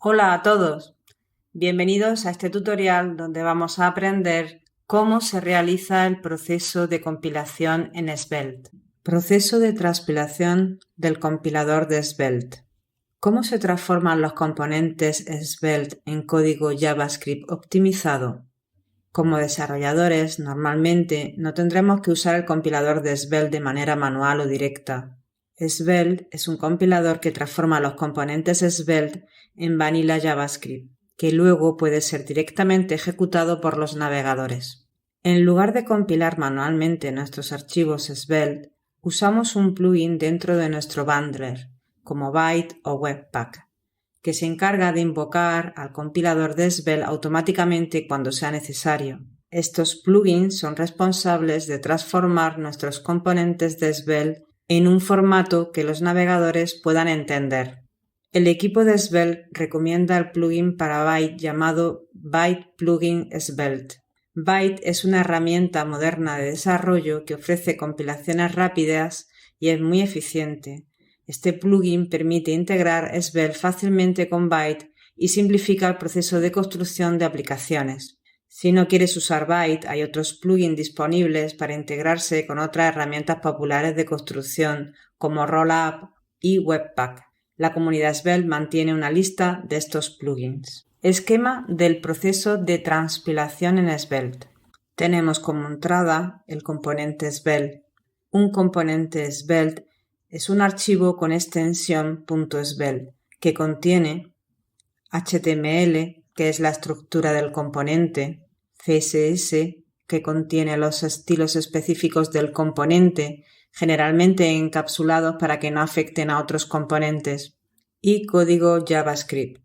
Hola a todos, bienvenidos a este tutorial donde vamos a aprender cómo se realiza el proceso de compilación en Svelte. Proceso de transpilación del compilador de Svelte. ¿Cómo se transforman los componentes Svelte en código JavaScript optimizado? Como desarrolladores, normalmente no tendremos que usar el compilador de Svelte de manera manual o directa. Svelte es un compilador que transforma los componentes Svelte en Vanilla JavaScript, que luego puede ser directamente ejecutado por los navegadores. En lugar de compilar manualmente nuestros archivos Svelte, usamos un plugin dentro de nuestro bundler, como Byte o Webpack, que se encarga de invocar al compilador de Svelte automáticamente cuando sea necesario. Estos plugins son responsables de transformar nuestros componentes de Svelte en un formato que los navegadores puedan entender. El equipo de Svelte recomienda el plugin para Byte llamado Byte Plugin Svelte. Byte es una herramienta moderna de desarrollo que ofrece compilaciones rápidas y es muy eficiente. Este plugin permite integrar Svelte fácilmente con Byte y simplifica el proceso de construcción de aplicaciones. Si no quieres usar Byte, hay otros plugins disponibles para integrarse con otras herramientas populares de construcción como Rollup y Webpack. La comunidad Svelte mantiene una lista de estos plugins. Esquema del proceso de transpilación en Svelte. Tenemos como entrada el componente Svelte. Un componente Svelte es un archivo con extensión .svelte que contiene HTML, que es la estructura del componente, CSS, que contiene los estilos específicos del componente, generalmente encapsulados para que no afecten a otros componentes, y código JavaScript,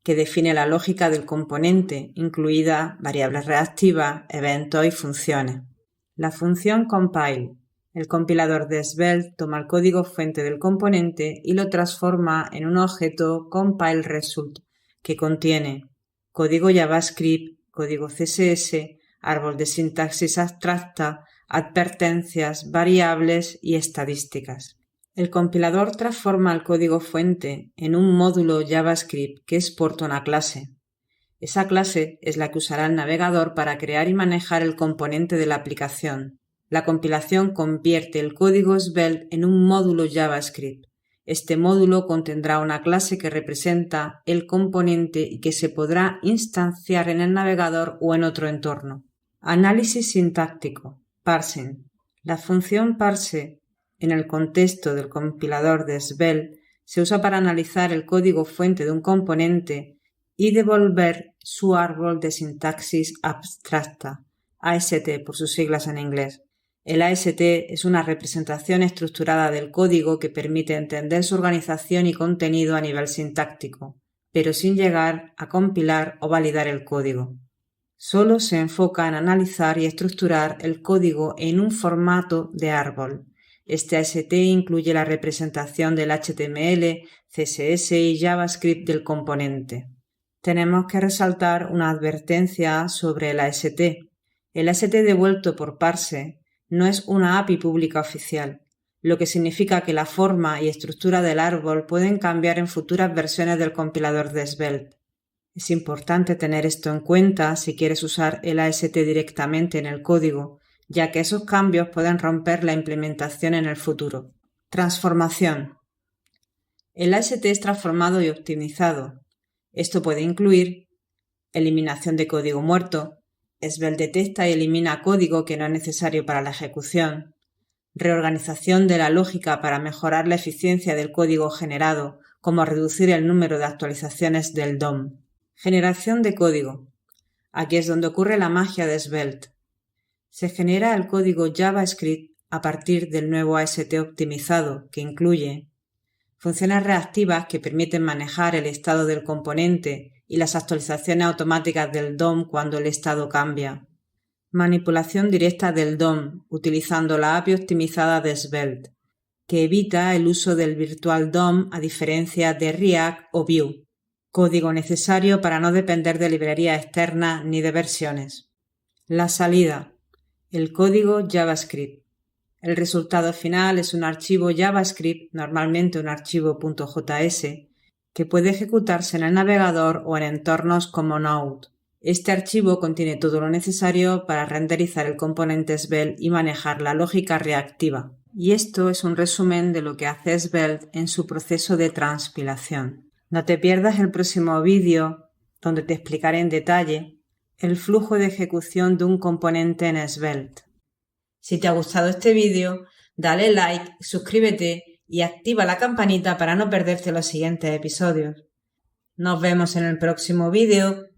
que define la lógica del componente, incluida variables reactivas, eventos y funciones. La función compile. El compilador de Svelte toma el código fuente del componente y lo transforma en un objeto compileResult, que contiene código JavaScript, código CSS, árbol de sintaxis abstracta, advertencias, variables y estadísticas. El compilador transforma el código fuente en un módulo JavaScript que exporta una clase. Esa clase es la que usará el navegador para crear y manejar el componente de la aplicación. La compilación convierte el código Svelte en un módulo JavaScript. Este módulo contendrá una clase que representa el componente y que se podrá instanciar en el navegador o en otro entorno. Análisis sintáctico. Parsing. La función parse en el contexto del compilador de Svelte se usa para analizar el código fuente de un componente y devolver su árbol de sintaxis abstracta, AST por sus siglas en inglés. El AST es una representación estructurada del código que permite entender su organización y contenido a nivel sintáctico, pero sin llegar a compilar o validar el código. Solo se enfoca en analizar y estructurar el código en un formato de árbol. Este AST incluye la representación del HTML, CSS y JavaScript del componente. Tenemos que resaltar una advertencia sobre el AST. El AST devuelto por parse no es una API pública oficial, lo que significa que la forma y estructura del árbol pueden cambiar en futuras versiones del compilador de Svelte. Es importante tener esto en cuenta si quieres usar el AST directamente en el código, ya que esos cambios pueden romper la implementación en el futuro. Transformación. El AST es transformado y optimizado. Esto puede incluir eliminación de código muerto. Svelte detecta y elimina código que no es necesario para la ejecución. Reorganización de la lógica para mejorar la eficiencia del código generado, como reducir el número de actualizaciones del DOM. Generación de código. Aquí es donde ocurre la magia de Svelte. Se genera el código JavaScript a partir del nuevo AST optimizado, que incluye funciones reactivas que permiten manejar el estado del componente y las actualizaciones automáticas del DOM cuando el estado cambia. Manipulación directa del DOM utilizando la API optimizada de Svelte, que evita el uso del virtual DOM a diferencia de React o Vue. Código necesario para no depender de librerías externas ni de versiones. La salida. El código JavaScript. El resultado final es un archivo JavaScript, normalmente un archivo .js, que puede ejecutarse en el navegador o en entornos como Node. Este archivo contiene todo lo necesario para renderizar el componente Svelte y manejar la lógica reactiva. Y esto es un resumen de lo que hace Svelte en su proceso de transpilación. No te pierdas el próximo vídeo donde te explicaré en detalle el flujo de ejecución de un componente en Svelte. Si te ha gustado este vídeo, dale like, suscríbete y activa la campanita para no perderte los siguientes episodios. Nos vemos en el próximo vídeo.